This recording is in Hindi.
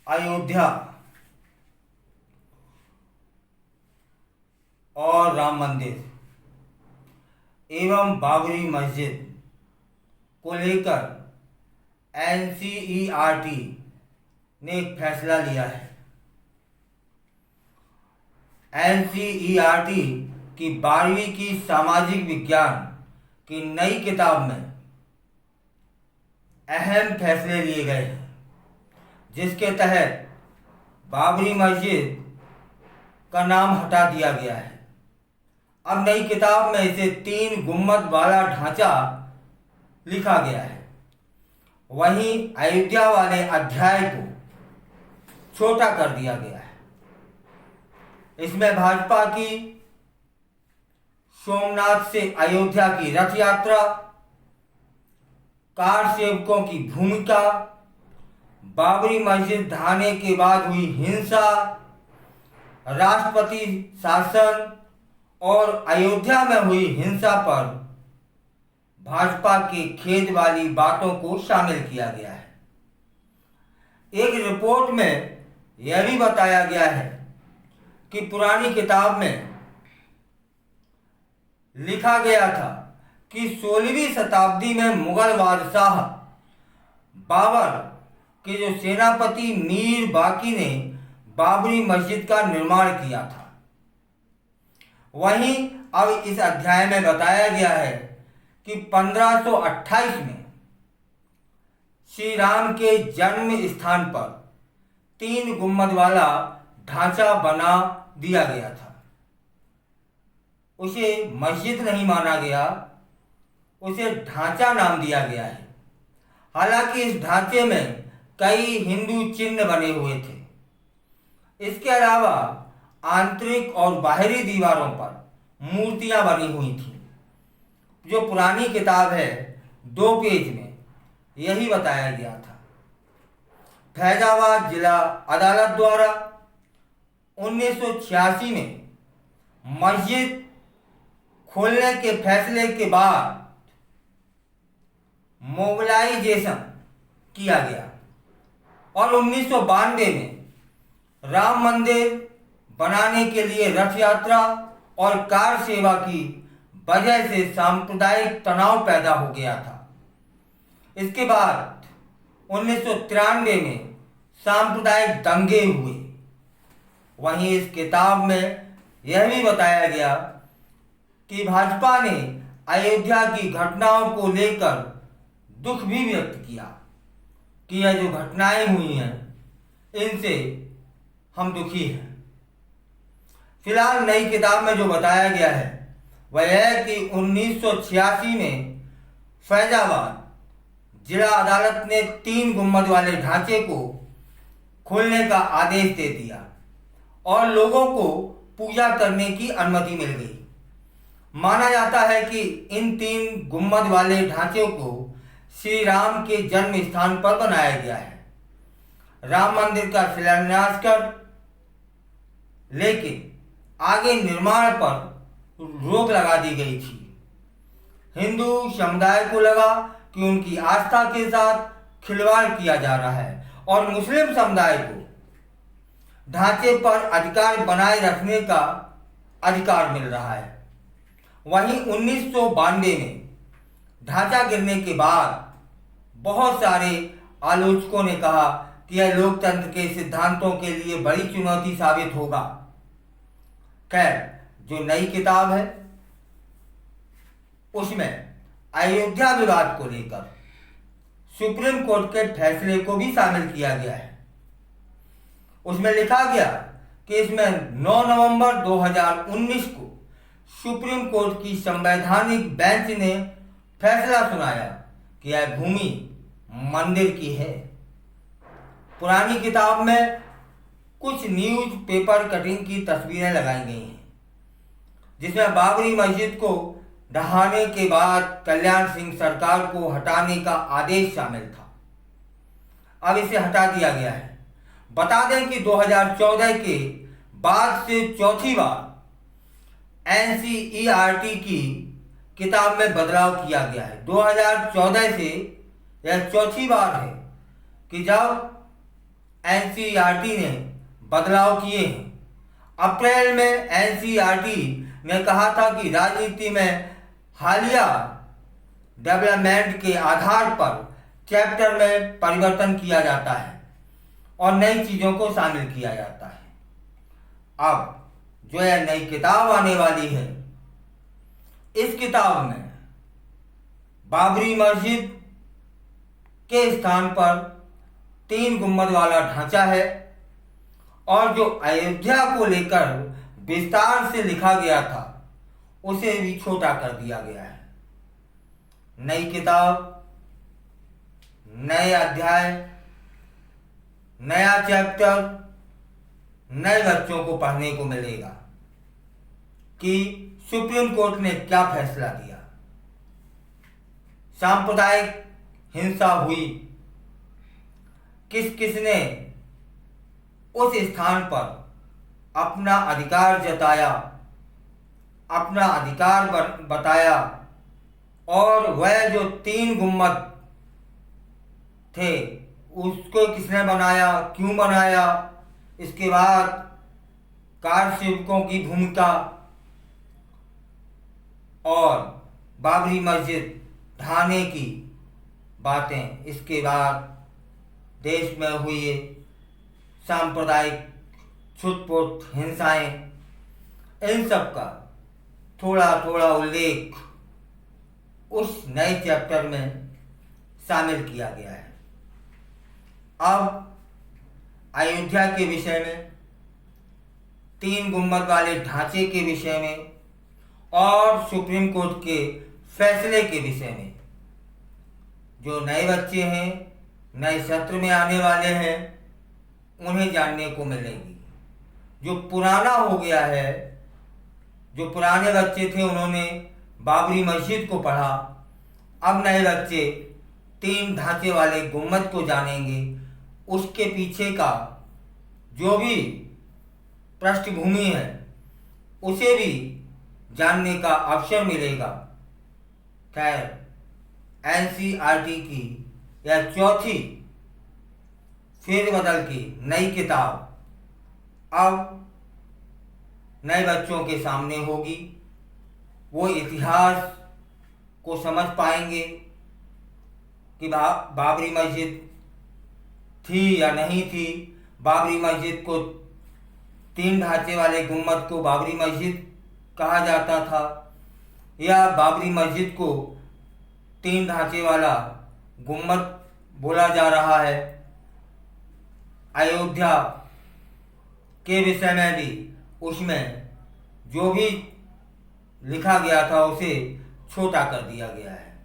अयोध्या और राम मंदिर एवं बाबरी मस्जिद को लेकर एनसीईआरटी ने एक फैसला लिया है। एनसीईआरटी की 12वीं की सामाजिक विज्ञान की नई किताब में अहम फैसले लिए गए हैं, जिसके तहत बाबरी मस्जिद का नाम हटा दिया गया है। अब नई किताब में इसे 3 गुम्बद वाला ढांचा लिखा गया है। वहीं अयोध्या वाले अध्याय को छोटा कर दिया गया है। इसमें भाजपा की सोमनाथ से अयोध्या की रथ यात्रा, कार सेवकों की भूमिका, बाबरी मस्जिद ढहाने के बाद हुई हिंसा, राष्ट्रपति शासन और अयोध्या में हुई हिंसा पर भाजपा के खेद वाली बातों को शामिल किया गया है। एक रिपोर्ट में यह भी बताया गया है कि पुरानी किताब में लिखा गया था कि 16वीं शताब्दी में मुगल बादशाह बाबर के जो सेनापति मीर बाकी ने बाबरी मस्जिद का निर्माण किया था। वहीं अब इस अध्याय में बताया गया है कि 1528 में श्री राम के जन्म स्थान पर 3 गुम्बद वाला ढांचा बना दिया गया था। उसे मस्जिद नहीं माना गया, उसे ढांचा नाम दिया गया है। हालांकि इस ढांचे में कई हिंदू चिन्ह बने हुए थे। इसके अलावा आंतरिक और बाहरी दीवारों पर मूर्तियां बनी हुई थीं। जो पुरानी किताब है 2 पेज में यही बताया गया था। फैजाबाद जिला अदालत द्वारा 1986 में मस्जिद खोलने के फैसले के बाद मोबिलाइजेशन किया गया और 1992 में राम मंदिर बनाने के लिए रथ यात्रा और कार सेवा की वजह से सांप्रदायिक तनाव पैदा हो गया था। इसके बाद 1993 में सांप्रदायिक दंगे हुए। वहीं इस किताब में यह भी बताया गया कि भाजपा ने अयोध्या की घटनाओं को लेकर दुख भी व्यक्त किया कि यह जो घटनाएं हुई हैं इनसे हम दुखी हैं। फिलहाल नई किताब में जो बताया गया है वह है कि 1986 में फैजाबाद जिला अदालत ने 3 गुम्बद वाले ढांचे को खोलने का आदेश दे दिया और लोगों को पूजा करने की अनुमति मिल गई। माना जाता है कि इन 3 गुम्बद वाले ढांचों को श्री राम के जन्म स्थान पर बनाया गया है। राम मंदिर का शिलान्यास कर, लेकिन आगे निर्माण पर रोक लगा दी गई थी। हिंदू समुदाय को लगा कि उनकी आस्था के साथ खिलवाड़ किया जा रहा है और मुस्लिम समुदाय को ढांचे पर अधिकार बनाए रखने का अधिकार मिल रहा है। वहीं 1992 में ढांचा गिरने के बाद बहुत सारे आलोचकों ने कहा कि यह लोकतंत्र के सिद्धांतों के लिए बड़ी चुनौती साबित होगा। खैर, जो नई किताब है उसमें अयोध्या विवाद को लेकर सुप्रीम कोर्ट के फैसले को भी शामिल किया गया है। उसमें लिखा गया कि इसमें 9 नवंबर 2019 को सुप्रीम कोर्ट की संवैधानिक बेंच ने फैसला सुनाया कि यह भूमि मंदिर की है। पुरानी किताब में कुछ न्यूज पेपर कटिंग की तस्वीरें लगाई गई हैं, जिसमें बाबरी मस्जिद को ढहाने के बाद कल्याण सिंह सरकार को हटाने का आदेश शामिल था। अब इसे हटा दिया गया है। बता दें कि 2014 के बाद से चौथी बार एनसीईआरटी की किताब में बदलाव किया गया है। 2014 से यह चौथी बार है कि जब एनसीईआरटी ने बदलाव किए हैं। अप्रैल में एनसीईआरटी ने कहा था कि राजनीति में हालिया डेवलपमेंट के आधार पर चैप्टर में परिवर्तन किया जाता है और नई चीज़ों को शामिल किया जाता है। अब जो यह नई किताब आने वाली है, इस किताब में बाबरी मस्जिद के स्थान पर 3 गुंबद वाला ढांचा है और जो अयोध्या को लेकर विस्तार से लिखा गया था उसे भी छोटा कर दिया गया है। नई किताब, नए अध्याय, नया चैप्टर, नए बच्चों को पढ़ने को मिलेगा कि सुप्रीम कोर्ट ने क्या फैसला दिया। सांप्रदायिक हिंसा हुई, किस किसने उस स्थान पर अपना अधिकार जताया, अपना अधिकार बताया, और वह जो 3 गुंबद थे उसको किसने बनाया, क्यों बनाया, इसके बाद कार सेवकों की भूमिका और बाबरी मस्जिद ढाने की बातें, इसके बाद देश में हुई सांप्रदायिक छुटपुट हिंसाएं, इन सब का थोड़ा थोड़ा उल्लेख उस नए चैप्टर में शामिल किया गया है। अब अयोध्या के विषय में, 3 गुंबद वाले ढांचे के विषय में और सुप्रीम कोर्ट के फैसले के विषय में जो नए बच्चे हैं, नए सत्र में आने वाले हैं, उन्हें जानने को मिलेगी। जो पुराना हो गया है, जो पुराने बच्चे थे उन्होंने बाबरी मस्जिद को पढ़ा, अब नए बच्चे 3 ढांचे वाले गुंबद को जानेंगे। उसके पीछे का जो भी पृष्ठभूमि है उसे भी जानने का अवसर मिलेगा। खैर, एनसीईआरटी की यह चौथी फेरबदल की नई किताब अब नए बच्चों के सामने होगी। वो इतिहास को समझ पाएंगे कि बाबरी मस्जिद थी या नहीं थी, बाबरी मस्जिद को 3 ढांचे वाले गुंबद को बाबरी मस्जिद कहा जाता था या बाबरी मस्जिद को 3 ढांचे वाला गुंबद बोला जा रहा है। अयोध्या के विषय में भी उसमें जो भी लिखा गया था उसे छोटा कर दिया गया है।